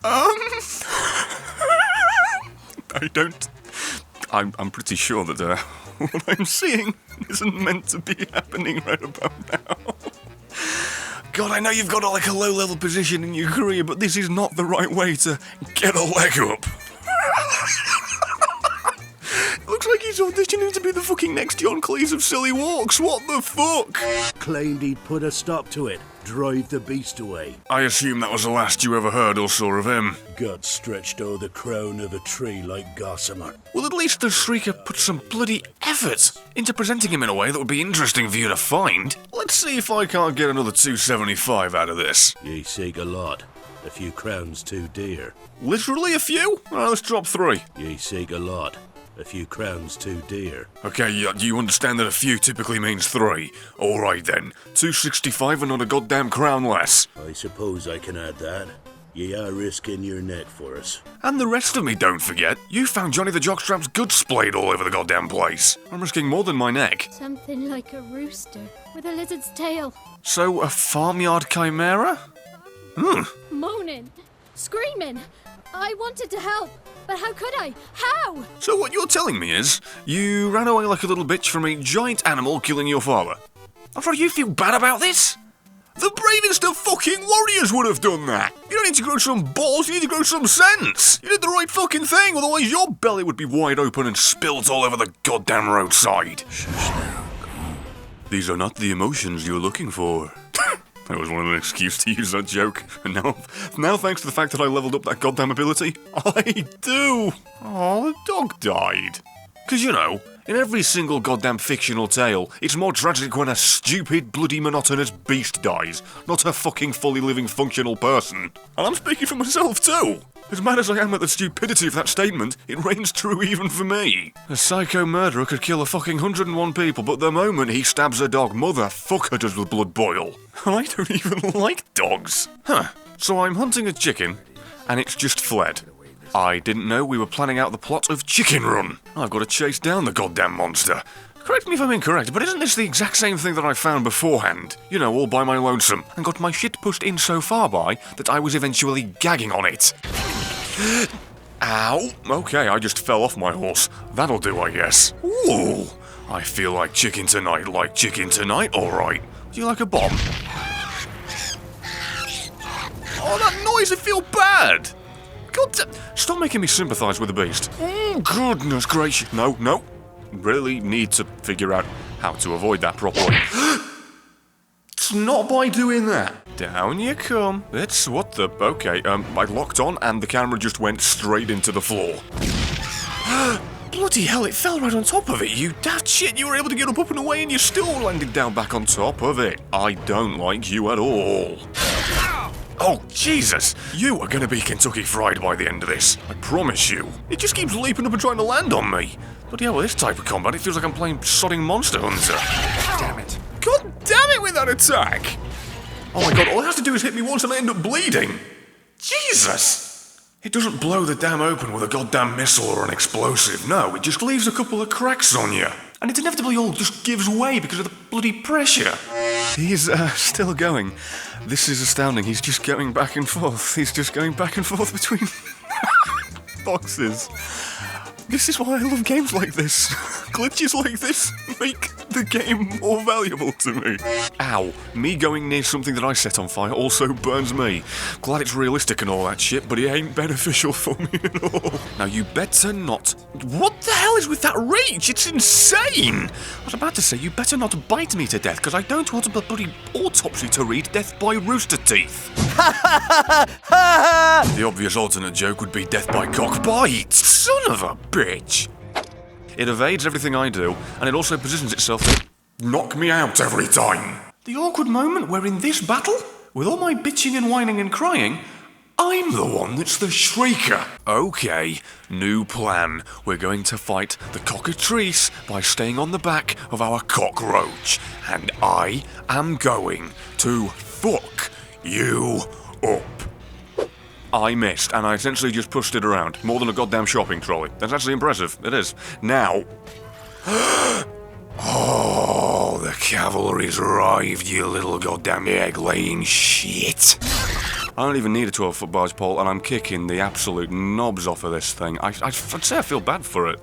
I don't... I'm pretty sure that what I'm seeing isn't meant to be happening right about now. God, I know you've got like a low-level position in your career, but this is not the right way to get a leg up. Looks like he's auditioning to be the fucking next John Cleese of Silly Walks. What the fuck? Claimed he'd put a stop to it. Drive the beast away. I assume that was the last you ever heard or saw of him. Got stretched o'er the crown of a tree like gossamer. Well, at least the Shrieker put some bloody effort into presenting him in a way that would be interesting for you to find. Let's see if I can't get another 275 out of this. Ye seek a lot. A few crowns too dear. Literally a few? Alright, let's drop 3. Ye seek a lot. A few crowns too dear. Okay, you understand that a few typically means 3. Alright then, 265 and not a goddamn crown less. I suppose I can add that. Ye are risking your neck for us. And the rest of me, don't forget. You found Johnny the Jockstrap's goods splayed all over the goddamn place. I'm risking more than my neck. Something like a rooster with a lizard's tail. So, a farmyard chimera? Moaning, screaming. I wanted to help, but how could I? How? So what you're telling me is, you ran away like a little bitch from a giant animal killing your father. After you feel bad about this? The bravest of fucking warriors would have done that! You don't need to grow some balls, you need to grow some sense! You did the right fucking thing, otherwise your belly would be wide open and spilt all over the goddamn roadside. Shush now, come on. These are not the emotions you're looking for. I always wanted an excuse to use that joke, and now thanks to the fact that I leveled up that goddamn ability, I do! Oh, the dog died. 'Cause you know, in every single goddamn fictional tale, it's more tragic when a stupid, bloody, monotonous beast dies, not a fucking fully living, functional person. And I'm speaking for myself too! As mad as I am at the stupidity of that statement, it reigns true even for me. A psycho murderer could kill a fucking 101 people, but the moment he stabs a dog, motherfucker does the blood boil. I don't even like dogs. So I'm hunting a chicken, and it's just fled. I didn't know we were planning out the plot of Chicken Run. I've got to chase down the goddamn monster. Correct me if I'm incorrect, but isn't this the exact same thing that I found beforehand? You know, all by my lonesome, and got my shit pushed in so far by that I was eventually gagging on it. Ow! Okay, I just fell off my horse. That'll do, I guess. Ooh! I feel like chicken tonight, alright. Do you like a bomb? Oh, that noise, I feel bad! God, stop making me sympathise with the beast. Goodness gracious. No. Really need to figure out how to avoid that properly. It's not by doing that. Down you come. It's what the... Okay, I locked on and the camera just went straight into the floor. Bloody hell, it fell right on top of it, you daft shit. You were able to get up and away and you still landed down back on top of it. I don't like you at all. Oh, Jesus! You are gonna be Kentucky Fried by the end of this. I promise you. It just keeps leaping up and trying to land on me. Bloody hell, with this type of combat, it feels like I'm playing sodding Monster Hunter. Damn it. God damn it with that attack! Oh my god, all it has to do is hit me once and I end up bleeding. Jesus! It doesn't blow the dam open with a goddamn missile or an explosive. No, it just leaves a couple of cracks on you. And it inevitably all just gives way because of the bloody pressure. He's still going. This is astounding. He's just going back and forth. He's just going back and forth between boxes. This is why I love games like this. Glitches like this make the game more valuable to me. Ow. Me going near something that I set on fire also burns me. Glad it's realistic and all that shit, but it ain't beneficial for me at all. Now you better not... What the hell is with that reach? It's insane! I was about to say, you better not bite me to death, because I don't want a bloody autopsy to read Death by Roosterteeth. The obvious alternate joke would be Death by Cockbite. Son of a bitch. It evades everything I do, and it also positions itself to knock me out every time. The awkward moment where in this battle, with all my bitching and whining and crying, I'm the one that's the Shrieker. Okay, new plan. We're going to fight the cockatrice by staying on the back of our cockroach. And I am going to fuck you up. I missed, and I essentially just pushed it around. More than a goddamn shopping trolley. That's actually impressive. It is. Now... Oh, the cavalry's arrived, you little goddamn egg-laying shit. I don't even need a 12-foot barge pole, and I'm kicking the absolute knobs off of this thing. I'd say I feel bad for it,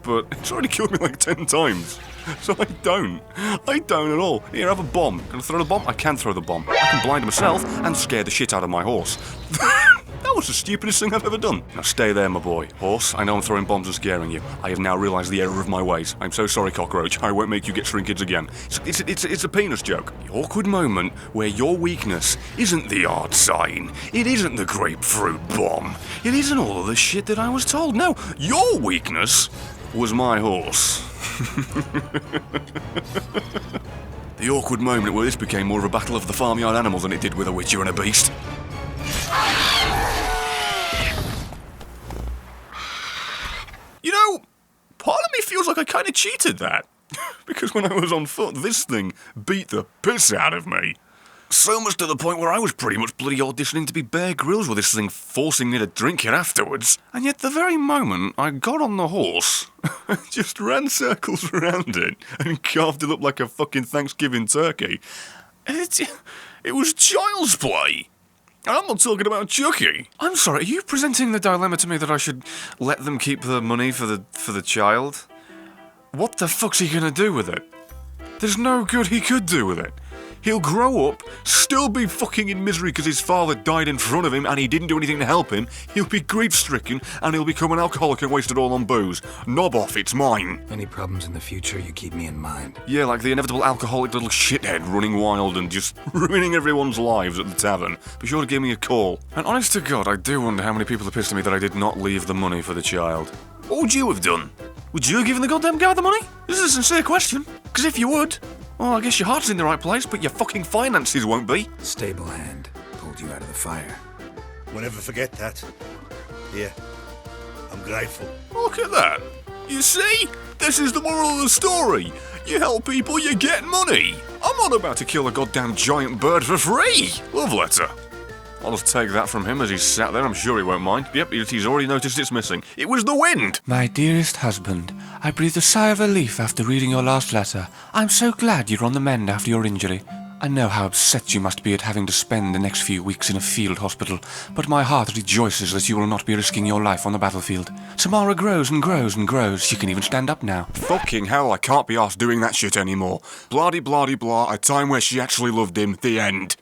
but it's already killed me like 10 times. So I don't at all. Here, have a bomb. Can I throw the bomb? I can throw the bomb. I can blind myself and scare the shit out of my horse. That was the stupidest thing I've ever done. Now stay there, my boy. Horse, I know I'm throwing bombs and scaring you. I have now realised the error of my ways. I'm so sorry, cockroach. I won't make you get shrinkage again. It's a penis joke. The awkward moment where your weakness isn't the art sign. It isn't the grapefruit bomb. It isn't all of the shit that I was told. No, your weakness was my horse. The awkward moment where this became more of a battle of the farmyard animals than it did with a witcher and a beast. You know, part of me feels like I kind of cheated that. Because when I was on foot, this thing beat the piss out of me. So much to the point where I was pretty much bloody auditioning to be Bear Grylls with this thing forcing me to drink it afterwards. And yet the very moment I got on the horse, I just ran circles around it and carved it up like a fucking Thanksgiving turkey. It was child's play. And I'm not talking about Chucky. I'm sorry, are you presenting the dilemma to me that I should let them keep the money for the child? What the fuck's he gonna do with it? There's no good he could do with it. He'll grow up, still be fucking in misery because his father died in front of him and he didn't do anything to help him. He'll be grief-stricken and he'll become an alcoholic and waste it all on booze. Knob off, it's mine. Any problems in the future, you keep me in mind. Yeah, like the inevitable alcoholic little shithead running wild and just ruining everyone's lives at the tavern. Be sure to give me a call. And honest to God, I do wonder how many people are pissed at me that I did not leave the money for the child. What would you have done? Would you have given the goddamn guy the money? This is a sincere question. Because if you would, well, I guess your heart's in the right place, but your fucking finances won't be. Stable hand pulled you out of the fire. We'll never forget that. Here, I'm grateful. Look at that. You see? This is the moral of the story. You help people, you get money. I'm not about to kill a goddamn giant bird for free. Love letter. I'll just take that from him as he's sat there. I'm sure he won't mind. Yep, he's already noticed it's missing. It was the wind! My dearest husband, I breathed a sigh of relief after reading your last letter. I'm so glad you're on the mend after your injury. I know how upset you must be at having to spend the next few weeks in a field hospital, but my heart rejoices that you will not be risking your life on the battlefield. Samara grows and grows and grows. She can even stand up now. Fucking hell, I can't be arsed doing that shit anymore. Blah-de-blah-de-blah, a time where she actually loved him. The end.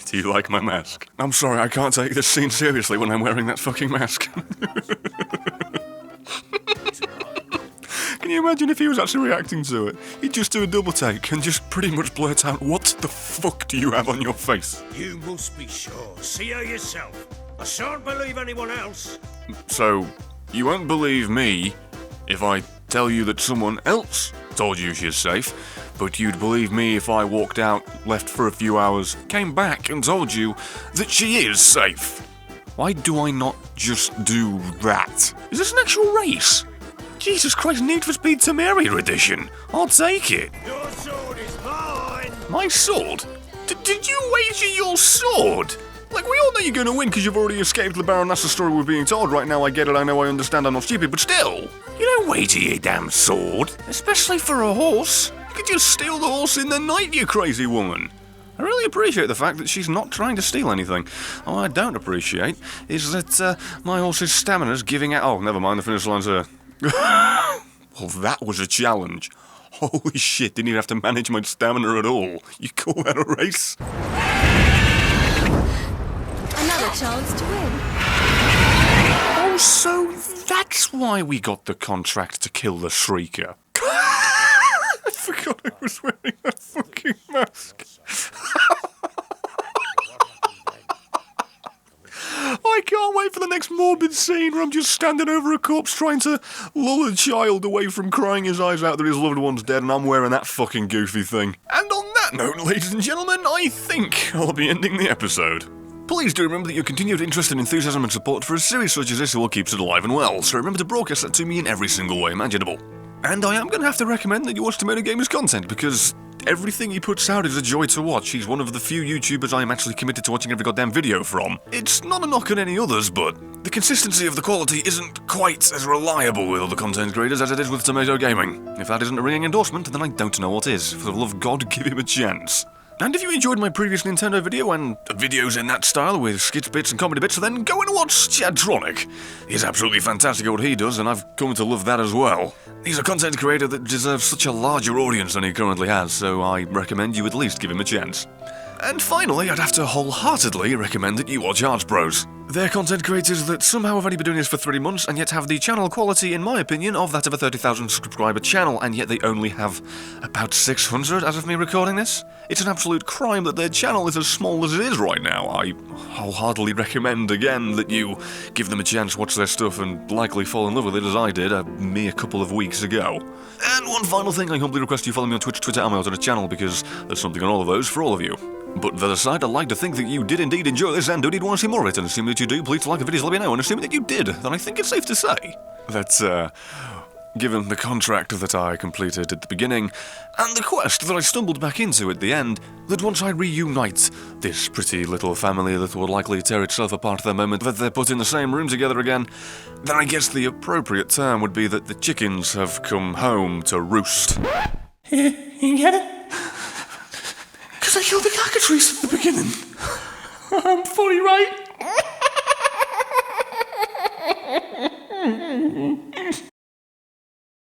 Do you like my mask? I'm sorry, I can't take this scene seriously when I'm wearing that fucking mask. Can you imagine if he was actually reacting to it? He'd just do a double take and just pretty much blurt out, "What the fuck do you have on your face?" You must be sure. See her yourself. I shan't believe anyone else. So, you won't believe me if I tell you that someone else told you she's safe, but you'd believe me if I walked out, left for a few hours, came back and told you that she is safe. Why do I not just do that? Is this an actual race? Jesus Christ, Need for Speed Temeria edition. I'll take it. Your sword is mine. My sword? Did you wager your sword? Like, we all know you're going to win because you've already escaped the Baron. That's the story we're being told right now. I get it, I know, I understand, I'm not stupid, but still. You don't wager your damn sword. Especially for a horse. You could just steal the horse in the night, you crazy woman. I really appreciate the fact that she's not trying to steal anything. What I don't appreciate is that my horse's stamina's giving out... Oh, never mind, the finish line's here. Well, that was a challenge. Holy shit, didn't even have to manage my stamina at all. You call that a race? Another chance to win. Oh, so that's why we got the contract to kill the Shrieker. I forgot I was wearing that fucking mask. I can't wait for the next morbid scene where I'm just standing over a corpse trying to lull a child away from crying his eyes out that his loved one's dead, and I'm wearing that fucking goofy thing. And on that note, ladies and gentlemen, I think I'll be ending the episode. Please do remember that your continued interest and enthusiasm and support for a series such as this is what keeps it alive and well, so remember to broadcast that to me in every single way imaginable. And I am going to have to recommend that you watch Tomato Gamer's content, because everything he puts out is a joy to watch. He's one of the few YouTubers I am actually committed to watching every goddamn video from. It's not a knock on any others, but the consistency of the quality isn't quite as reliable with other content creators as it is with Tomato Gaming. If that isn't a ringing endorsement, then I don't know what is. For the love of God, give him a chance. And if you enjoyed my previous Nintendo video and videos in that style with skits bits and comedy bits, then go and watch Chadtronic. He's absolutely fantastic at what he does, and I've come to love that as well. He's a content creator that deserves such a larger audience than he currently has, so I recommend you at least give him a chance. And finally, I'd have to wholeheartedly recommend that you watch HeartsBros. They're content creators that somehow have only been doing this for 3 months and yet have the channel quality, in my opinion, of that of a 30,000 subscriber channel, and yet they only have about 600 as of me recording this. It's an absolute crime that their channel is as small as it is right now. I wholeheartedly recommend again that you give them a chance, watch their stuff, and likely fall in love with it as I did a mere couple of weeks ago. And one final thing, I humbly request you follow me on Twitch, Twitter, and my alternate channel, because there's something on all of those for all of you. But that aside, I'd like to think that you did indeed enjoy this and do indeed want to see more of it, and assuming that you do, please like the videos, let me know, and assuming that you did, then I think it's safe to say that, given the contract that I completed at the beginning, and the quest that I stumbled back into at the end, that once I reunite this pretty little family that will likely tear itself apart the moment that they're put in the same room together again, then I guess the appropriate term would be that the chickens have come home to roost. You get it? Because I killed the cockatrice at the beginning. I'm fully right.